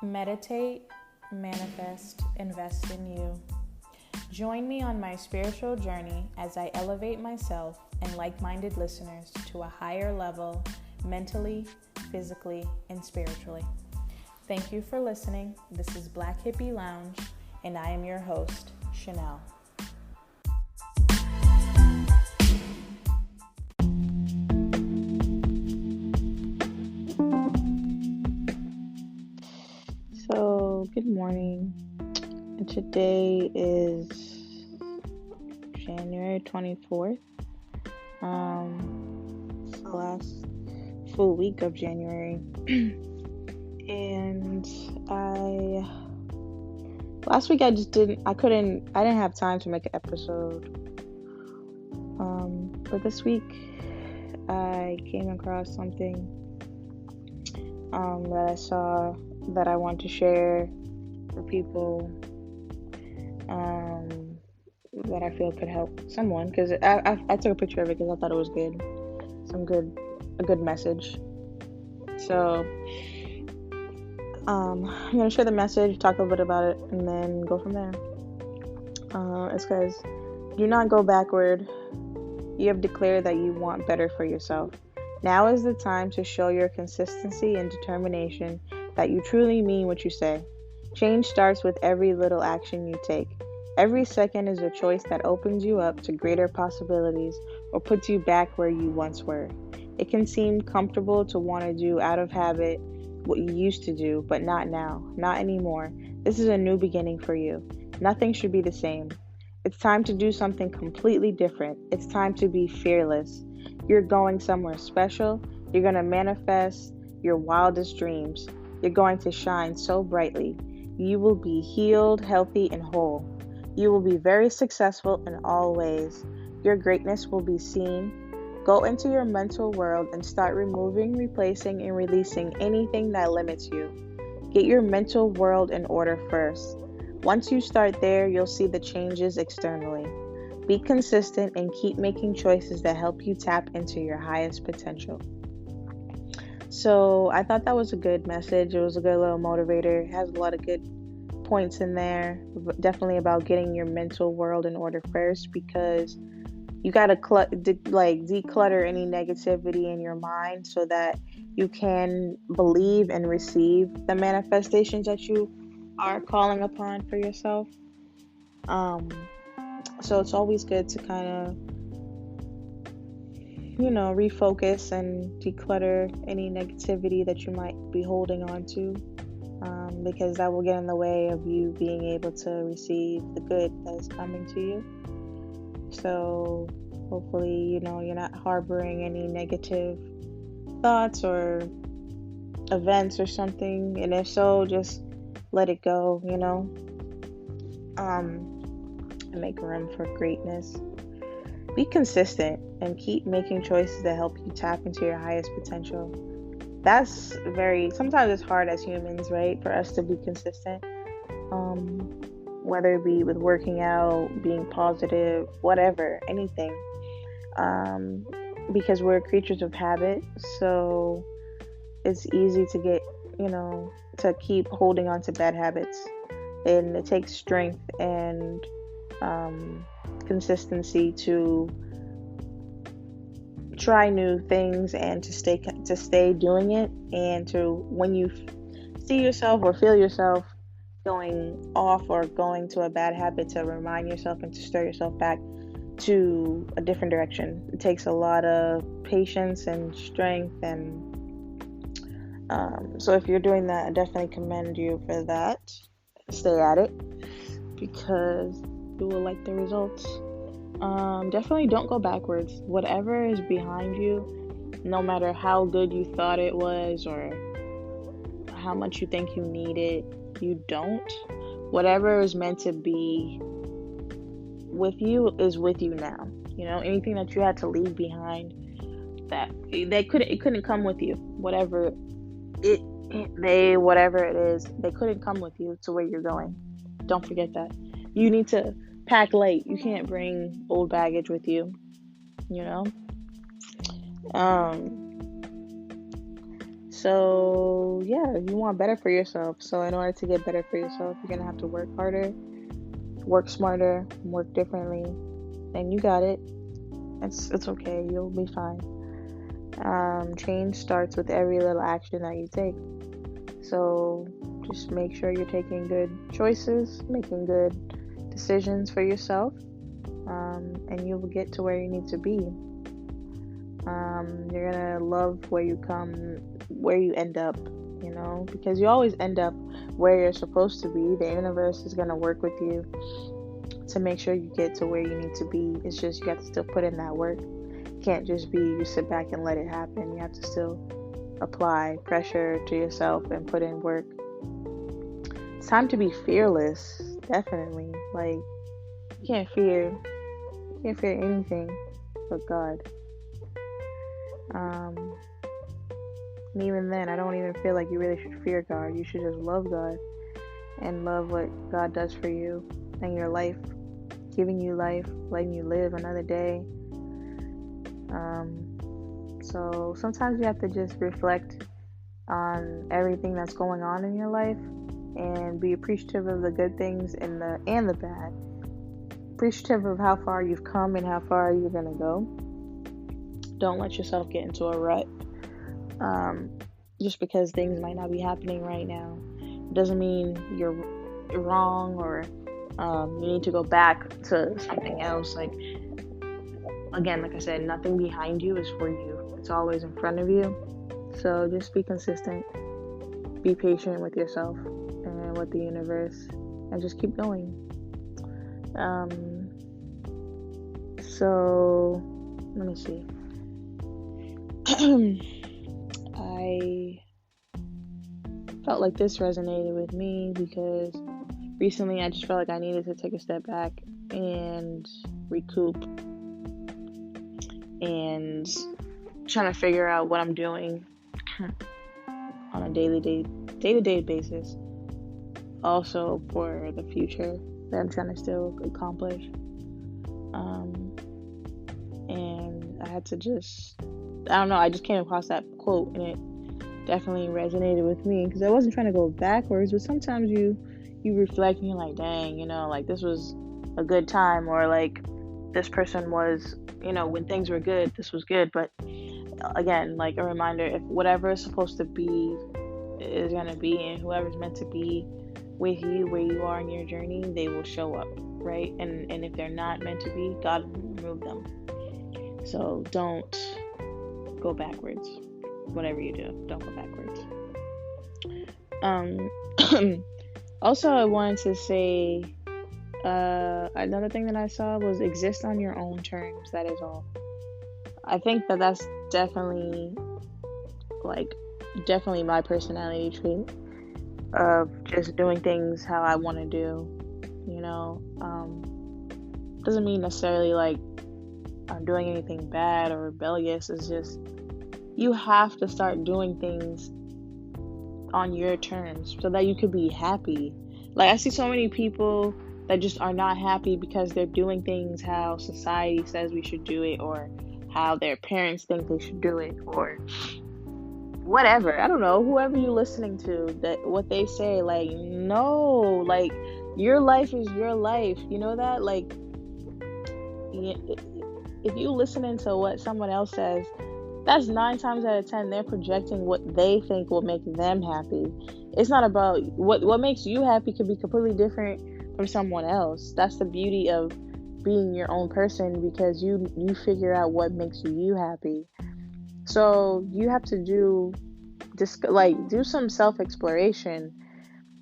Meditate, manifest, invest in you. Join me on my spiritual journey as I elevate myself and like-minded listeners to a higher level mentally, physically, and spiritually. Thank you for listening. This is Black Hippie Lounge, and I am your host, Chanel. So, good morning. And today is January 24th. It's the last full week of January. And last week I didn't have time to make an episode. But this week I came across something that I saw that I want to share for people that I feel could help someone, because I took a picture of it because I thought it was good, a good message. So I'm gonna share the message, talk a little bit about it, and then go from there. It says, do not go backward. You have declared that you want better for yourself. Now is the time to show your consistency and determination that you truly mean what you say. Change starts with every little action you take. Every second is a choice that opens you up to greater possibilities or puts you back where you once were. It can seem comfortable to want to do out of habit what you used to do, but not now, not anymore. This is a new beginning for you. Nothing should be the same. It's time to do something completely different. It's time to be fearless. You're going somewhere special. You're going to manifest your wildest dreams. You're going to shine so brightly. You will be healed, healthy, and whole. You will be very successful in all ways. Your greatness will be seen. Go into your mental world and start removing, replacing, and releasing anything that limits you. Get your mental world in order first. Once you start there, you'll see the changes externally. Be consistent and keep making choices that help you tap into your highest potential. So I thought that was a good message. It was a good little motivator. It has a lot of good points in there. Definitely about getting your mental world in order first, because you got to declutter any negativity in your mind so that you can believe and receive the manifestations that you are calling upon for yourself. So it's always good to kind of, refocus and declutter any negativity that you might be holding on to, because that will get in the way of you being able to receive the good that is coming to you. So hopefully, you're not harboring any negative thoughts or events or something. And if so, just let it go, and make room for greatness. Be consistent and keep making choices that help you tap into your highest potential. Sometimes it's hard as humans, right, for us to be consistent, whether it be with working out, being positive, whatever, anything, because we're creatures of habit. So it's easy to get, to keep holding on to bad habits, and it takes strength and consistency to try new things and to stay doing it, and to, when you see yourself or feel yourself going off or going to a bad habit, to remind yourself and to stir yourself back to a different direction. It takes a lot of patience and strength, and so if you're doing that, I definitely commend you for that. Stay at it, because you will like the results. Definitely don't go backwards. Whatever is behind you, no matter how good you thought it was or how much you think you need it, you don't. Whatever is meant to be with you is with you now. Anything that you had to leave behind, that it couldn't come with you. Whatever it is, they couldn't come with you to where you're going. Don't forget that. You need to pack light. You can't bring old baggage with you, So yeah, you want better for yourself. So in order to get better for yourself, you're gonna have to work harder, work smarter, work differently, and you got it. It's okay. You'll be fine. Change starts with every little action that you take. So just make sure you're taking good choices, making good decisions for yourself, and you will get to where you need to be. You're gonna love where you end up, because you always end up where you're supposed to be. The universe is gonna work with you to make sure you get to where you need to be. It's just you got to still put in that work. It can't just be you sit back and let it happen. You have to still apply pressure to yourself and put in work. It's time to be fearless, definitely. Like, you can't fear anything but God. And even then, I don't even feel like you really should fear God. You should just love God and love what God does for you and your life, giving you life, letting you live another day. So sometimes you have to just reflect on everything that's going on in your life and be appreciative of the good things and the bad. Appreciative of how far you've come and how far you're gonna go. Don't let yourself get into a rut. Just because things might not be happening right now, it doesn't mean you're wrong or you need to go back to something else. Like, again, like I said, nothing behind you is for you. It's always in front of you. So just be consistent. Be patient with yourself and with the universe, and just keep going. So let me see. I felt like this resonated with me because recently I just felt like I needed to take a step back and recoup and trying to figure out what I'm doing on a day-to-day basis. Also for the future that I'm trying to still accomplish. And I had to I just came across that quote and it definitely resonated with me because I wasn't trying to go backwards, but sometimes you reflect and you're like, dang, like this was a good time, or like this person was, when things were good, this was good. But again, like a reminder, if whatever is supposed to be is going to be, and whoever's meant to be with you where you are in your journey, they will show up, right? And if they're not meant to be, God will remove them. So don't go backwards. Whatever you do, don't go backwards. Also, I wanted to say another thing that I saw was exist on your own terms. That is all. I think that's definitely my personality trait of just doing things how I want to do. Doesn't mean necessarily like I'm doing anything bad or rebellious. It's just you have to start doing things on your terms so that you could be happy. Like, I see so many people that just are not happy because they're doing things how society says we should do it, or how their parents think they should do it, or whatever. I don't know, whoever you're listening to, that what they say, like, no, like, your life is your life. You know that? Like, if you listening to what someone else says, that's 9 times out of 10 they're projecting what they think will make them happy. It's not about what makes you happy. Could be completely different from someone else. That's the beauty of being your own person, because you figure out what makes you happy. So you have to do some self-exploration.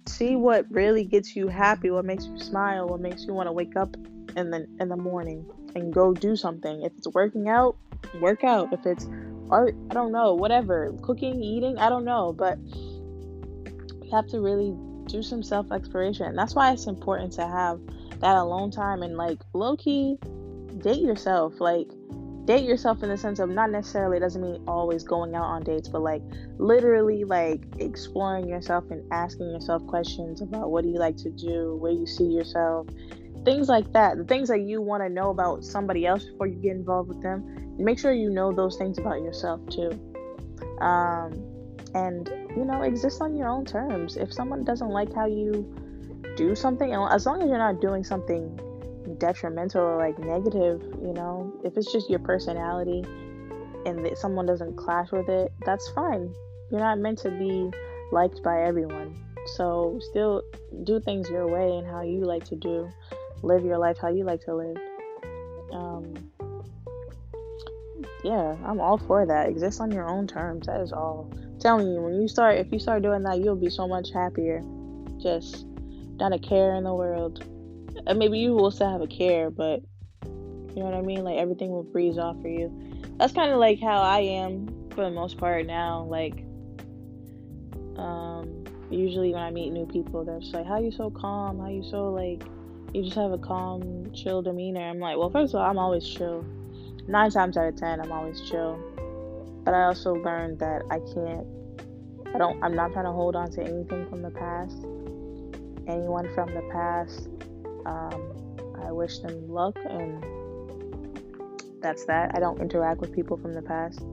See what really gets you happy, what makes you smile, what makes you want to wake up in the morning and go do something. If it's working out, work out. If it's art, I don't know, whatever, cooking, eating, I don't know, but you have to really do some self-exploration. That's why it's important to have that alone time, and like low-key date yourself. Like, date yourself in the sense of, not necessarily, it doesn't mean always going out on dates, but like literally like exploring yourself and asking yourself questions about what do you like to do, where you see yourself, things like that. The things that you want to know about somebody else before you get involved with them, make sure you know those things about yourself too. and exist on your own terms. If someone doesn't like how you do something, and as long as you're not doing something detrimental or like negative, if it's just your personality and that someone doesn't clash with it, that's fine. You're not meant to be liked by everyone. So still do things your way and how you like to do. Live your life how you like to live. Yeah, I'm all for that. Exist on your own terms. That is all. I'm telling you, if you start doing that, you'll be so much happier. Just not a care in the world. And maybe you will still have a care, but you know what I mean? Like everything will breeze off for you. That's kind of like how I am for the most part now. Like, usually when I meet new people, they're just like, how you so calm? How you so like, you just have a calm, chill demeanor. I'm like, well, first of all, I'm always chill. 9 times out of 10, I'm always chill. But I also learned that I'm not trying to hold on to anything from the past. Anyone from the past, I wish them luck, and that's that. I don't interact with people from the past.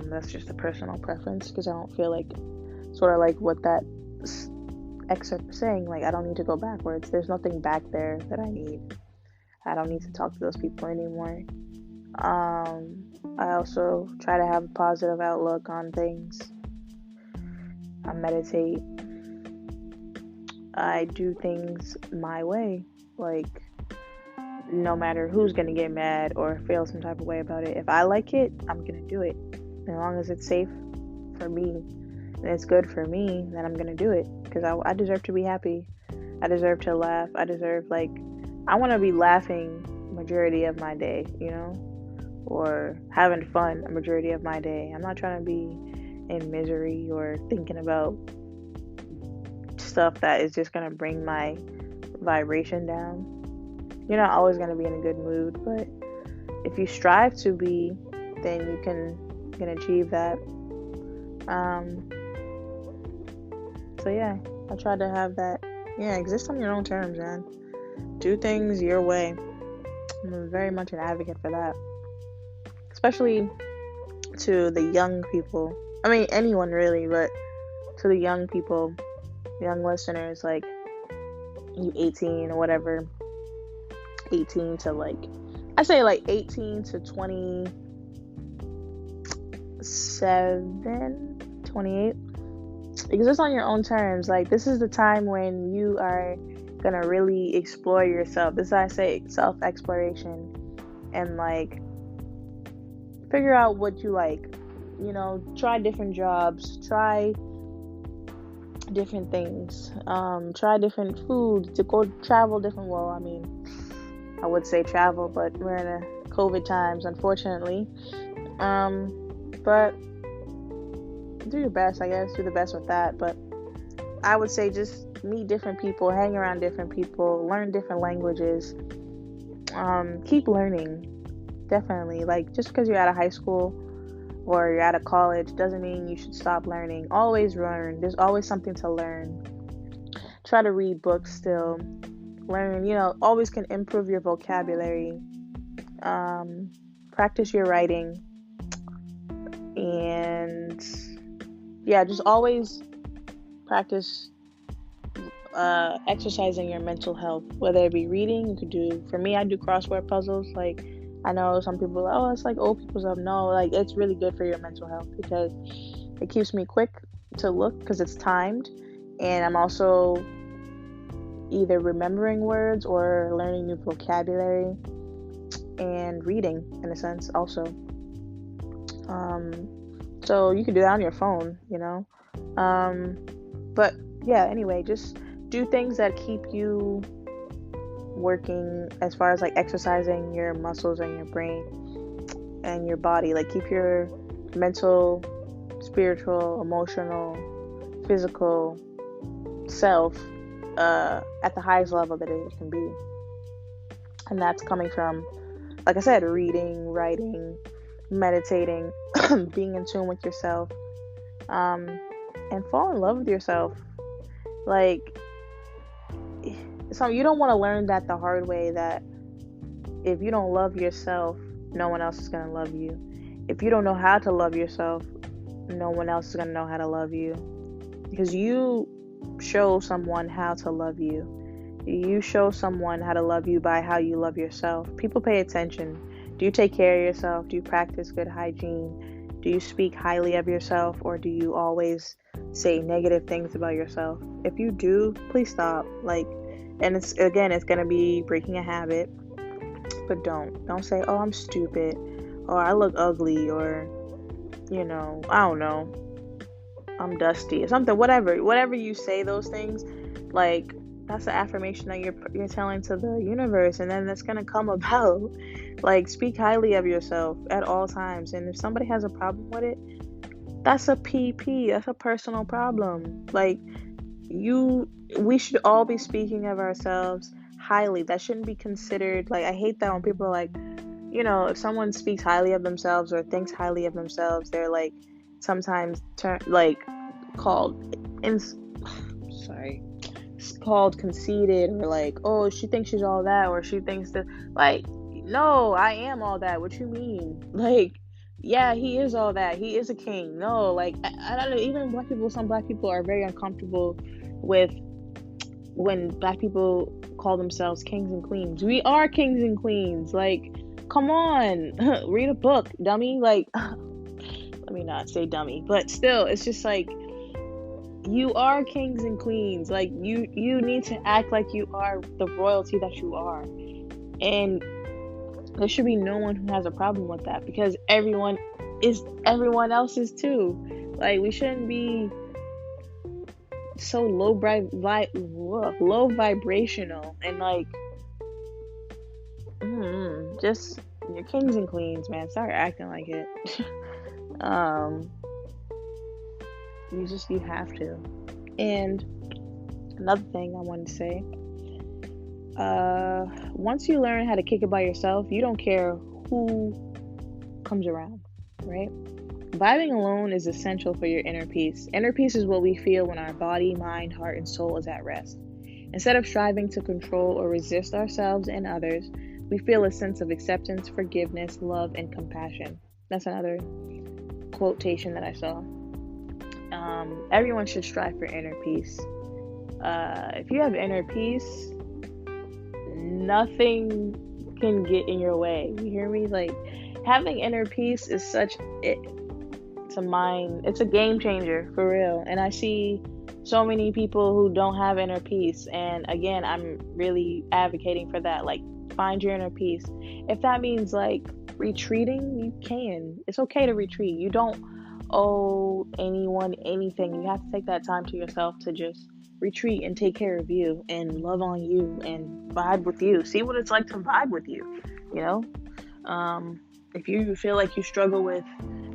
That's just a personal preference, because I don't feel like, sort of like what that excerpt was saying, like I don't need to go backwards. There's nothing back there that I need. I don't need to talk to those people anymore. I also try to have a positive outlook on things. I meditate. I do things my way. Like, no matter who's gonna get mad or feel some type of way about it, if I like it, I'm gonna do it. As long as it's safe for me and it's good for me, then I'm gonna do it, because I deserve to be happy. I deserve to laugh. I want to be laughing majority of my day, or having fun a majority of my day. I'm not trying to be in misery or thinking about stuff that is just going to bring my vibration down. You're not always going to be in a good mood, but if you strive to be, then you can achieve that. So yeah, I try to have that. Yeah, exist on your own terms, man. Do things your way. I'm very much an advocate for that. Especially to the young people. I mean, anyone really, but to the young people, young listeners, like you 18 or whatever. 18 to like, I say like 18 to 27, 28. Exist on your own terms. Like, this is the time when you are gonna really explore yourself. This is why I say self-exploration, and like figure out what you like. Try different jobs, try different things, try different foods, to go travel different. Well, I mean, I would say travel, but we're in a COVID times, unfortunately. But do your best, I guess. Do the best with that. But I would say just meet different people, hang around different people, learn different languages. Keep learning. Definitely. Like, just because you're out of high school or you're out of college doesn't mean you should stop learning. Always learn. There's always something to learn. Try to read books still. Learn, always can improve your vocabulary. Practice your writing. And yeah, just always practice exercising your mental health, whether it be reading. For me, I do crossword puzzles. Like, I know some people are, oh, it's like old people's stuff. No, like, it's really good for your mental health, because it keeps me quick to look, because it's timed, and I'm also either remembering words or learning new vocabulary, and reading in a sense also. So you can do that on your phone, but yeah, anyway, just do things that keep you working, as far as like exercising your muscles and your brain and your body. Like, keep your mental, spiritual, emotional, physical self at the highest level that it can be. And that's coming from, like I said, reading, writing, meditating, being in tune with yourself, and fall in love with yourself. Like, so you don't want to learn that the hard way, that if you don't love yourself, no one else is going to love you. If you don't know how to love yourself, no one else is going to know how to love you. Because you show someone how to love you. You show someone how to love you by how you love yourself. People pay attention. Do you take care of yourself? Do you practice good hygiene? Do you speak highly of yourself? Or do you always say negative things about yourself? If you do, please stop. And it's going to be breaking a habit. But don't say, oh, I'm stupid, or I look ugly, or I don't know, I'm dusty or something. Whatever you say those things, like, that's an affirmation that you're telling to the universe, and then that's gonna come about. Like, speak highly of yourself at all times, and if somebody has a problem with it, that's a PP. That's a personal problem. Like, we should all be speaking of ourselves highly. That shouldn't be considered, like, I hate that when people are like, if someone speaks highly of themselves or thinks highly of themselves, they're like sometimes called conceited, or like, oh, she thinks she's all that, or she thinks that, like, no, I am all that. What you mean? Like, yeah, he is all that. He is a king. No, like, I don't know. Even some black people are very uncomfortable with when black people call themselves kings and queens. We are kings and queens. Like, come on, read a book, dummy. Like, let me not say dummy, but still, it's just like, you are kings and queens. Like, you need to act like you are the royalty that you are. And there should be no one who has a problem with that, because everyone else's too. Like, we shouldn't be so low vibrational and like, just, you're kings and queens, man. Start acting like it. You have to. And another thing I wanted to say, once you learn how to kick it by yourself, you don't care who comes around, right? Vibing alone is essential for your inner peace. Inner peace is what we feel when our body, mind, heart, and soul is at rest. Instead of striving to control or resist ourselves and others, we feel a sense of acceptance, forgiveness, love, and compassion. That's another quotation that I saw. Everyone should strive for inner peace. If you have inner peace, nothing can get in your way. You hear me? Like, having inner peace is it's a game changer, for real. And I see so many people who don't have inner peace, and again, I'm really advocating for that. Like, find your inner peace. If that means like retreating, you can. It's okay to retreat. You don't owe anyone anything. You have to take that time to yourself to just retreat and take care of you and love on you and vibe with you. See what it's like to vibe with you, if you feel like you struggle with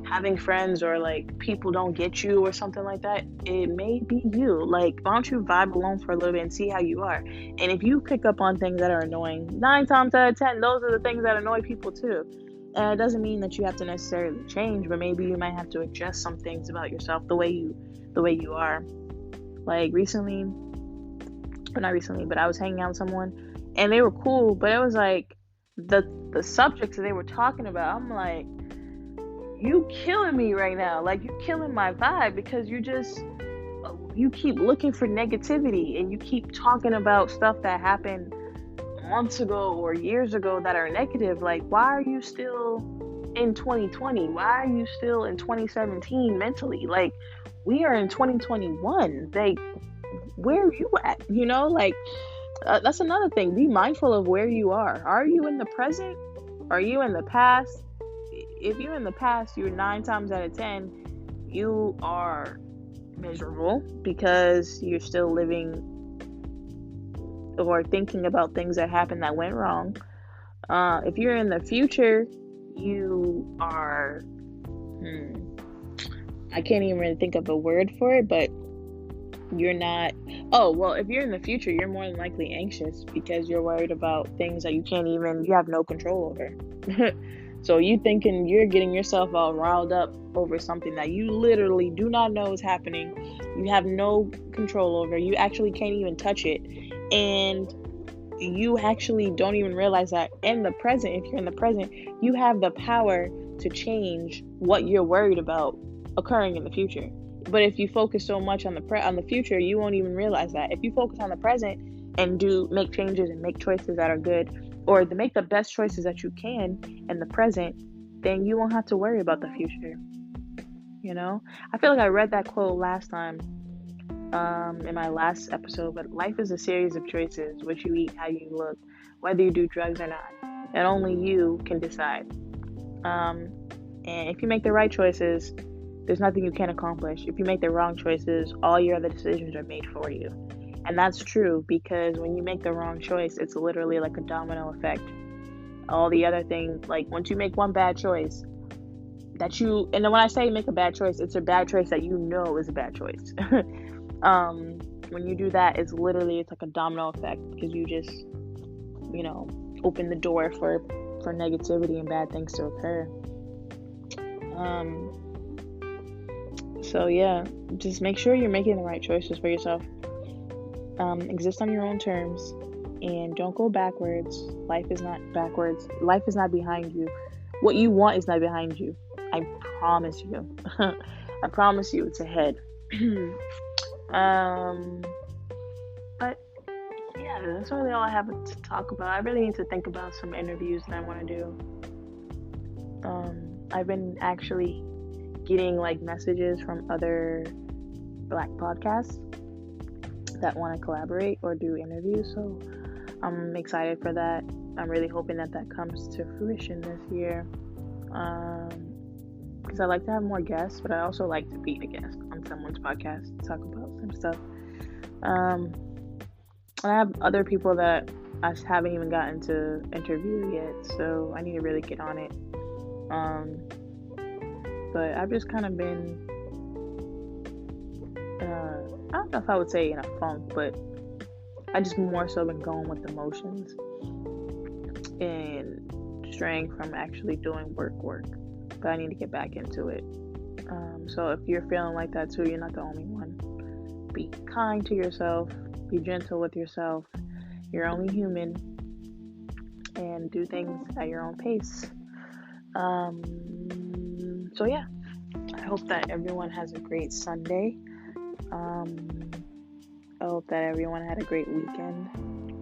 having friends, or like people don't get you or something like that, it may be you. Like, why don't you vibe alone for a little bit and see how you are? And if you pick up on things that are annoying, 9 times out of 10, those are the things that annoy people too. And it doesn't mean that you have to necessarily change, but maybe you might have to adjust some things about yourself, the way you are. Like, not recently, but I was hanging out with someone and they were cool, but it was like the subjects that they were talking about, I'm like, you killing me right now. Like, you killing my vibe, because you keep looking for negativity, and you keep talking about stuff that happened months ago or years ago that are negative. Like, why are you still in 2020? Why are you still in 2017 mentally? Like, we are in 2021. Like, where are you at? That's another thing. Be mindful of where you are. Are you in the present? Are you in the past? If you're in the past, you're 9 times out of 10, you are miserable, because you're still living or thinking about things that happened that went wrong. If you're in the future, you are, I can't even really think of a word for it, but you're not, if you're in the future, you're more than likely anxious, because you're worried about things that you have no control over. So you thinking you're getting yourself all riled up over something that you literally do not know is happening. You have no control over. You actually can't even touch it. And you actually don't even realize that in the present, if you're in the present, you have the power to change what you're worried about occurring in the future. But if you focus so much on the future, you won't even realize that. If you focus on the present and make changes and make choices that are good, or to make the best choices that you can in the present, then you won't have to worry about the future. I feel like I read that quote last time, in my last episode, but life is a series of choices: what you eat, how you look, whether you do drugs or not, and only you can decide. And if you make the right choices, there's nothing you can't accomplish. If you make the wrong choices, all your other decisions are made for you. And that's true, because when you make the wrong choice, it's literally like a domino effect. All the other things, like once you make one bad choice, and then when I say make a bad choice, it's a bad choice that you know is a bad choice. When you do that, it's like a domino effect, because you just, open the door for negativity and bad things to occur. So yeah, just make sure you're making the right choices for yourself. Exist on your own terms, and don't go backwards. Life is not backwards. Life is not behind you. What you want is not behind you. I promise you. I promise you it's ahead. But yeah, that's really all I have to talk about. I really need to think about some interviews that I want to do. I've been actually getting messages from other Black podcasts that want to collaborate or do interviews, so I'm excited for that. I'm really hoping that comes to fruition this year, because I like to have more guests, but I also like to be a guest on someone's podcast to talk about some stuff. And I have other people that I haven't even gotten to interview yet, so I need to really get on it. But I've just kind of been, I don't know if I would say in a funk, but I just more so been going with the motions and straying from actually doing work. But I need to get back into it. So if you're feeling like that too, you're not the only one. Be kind to yourself. Be gentle with yourself. You're only human. And do things at your own pace. So yeah, I hope that everyone has a great Sunday. I hope that everyone had a great weekend.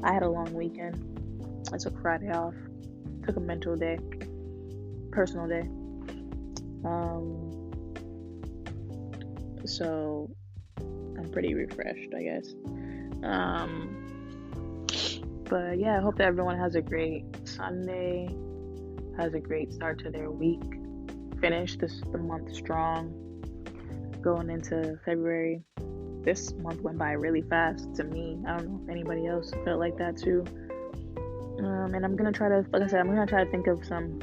I had a long weekend. I took Friday off. Took a mental day. Personal day. So I'm pretty refreshed, I guess. But yeah, I hope that everyone has a great Sunday. Has a great start to their week. Finish the month strong. Going into February. This month went by really fast to me. I don't know if anybody else felt like that too. And I'm gonna try to, like I said, think of some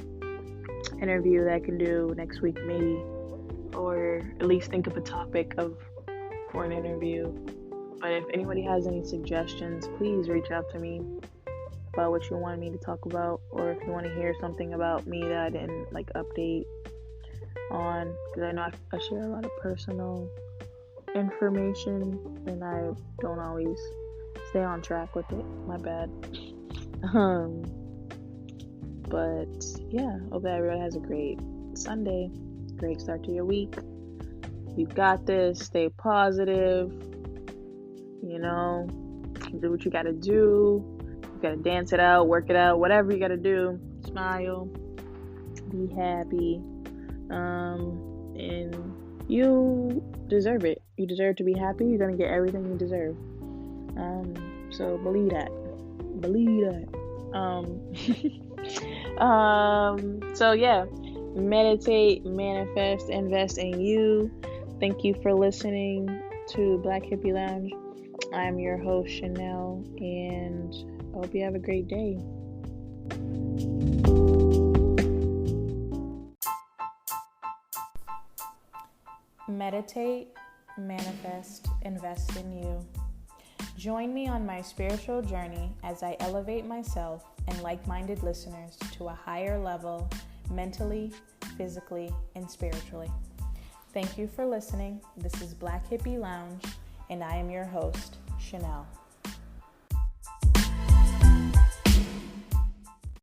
interview that I can do next week, maybe, or at least think of a topic for an interview. But if anybody has any suggestions, please reach out to me about what you want me to talk about, or if you want to hear something about me that I didn't update on, because I know I share a lot of personal information and I don't always stay on track with it. My bad. But yeah, hope that everyone has a great Sunday, great start to your week. You got this. Stay positive. Do what you gotta do. You gotta dance it out, work it out, whatever you gotta do. Smile, be happy, and you deserve it. You deserve to be happy. You're gonna get everything you deserve. So believe that. So yeah, meditate, manifest, invest in you. Thank you for listening to Black Hippie Lounge. I'm your host, Chanel, and I hope you have a great day. Meditate, manifest, invest in you. Join me on my spiritual journey as I elevate myself and like-minded listeners to a higher level, mentally, physically, and spiritually. Thank you for listening. This is Black Hippie Lounge, and I am your host, Chanel.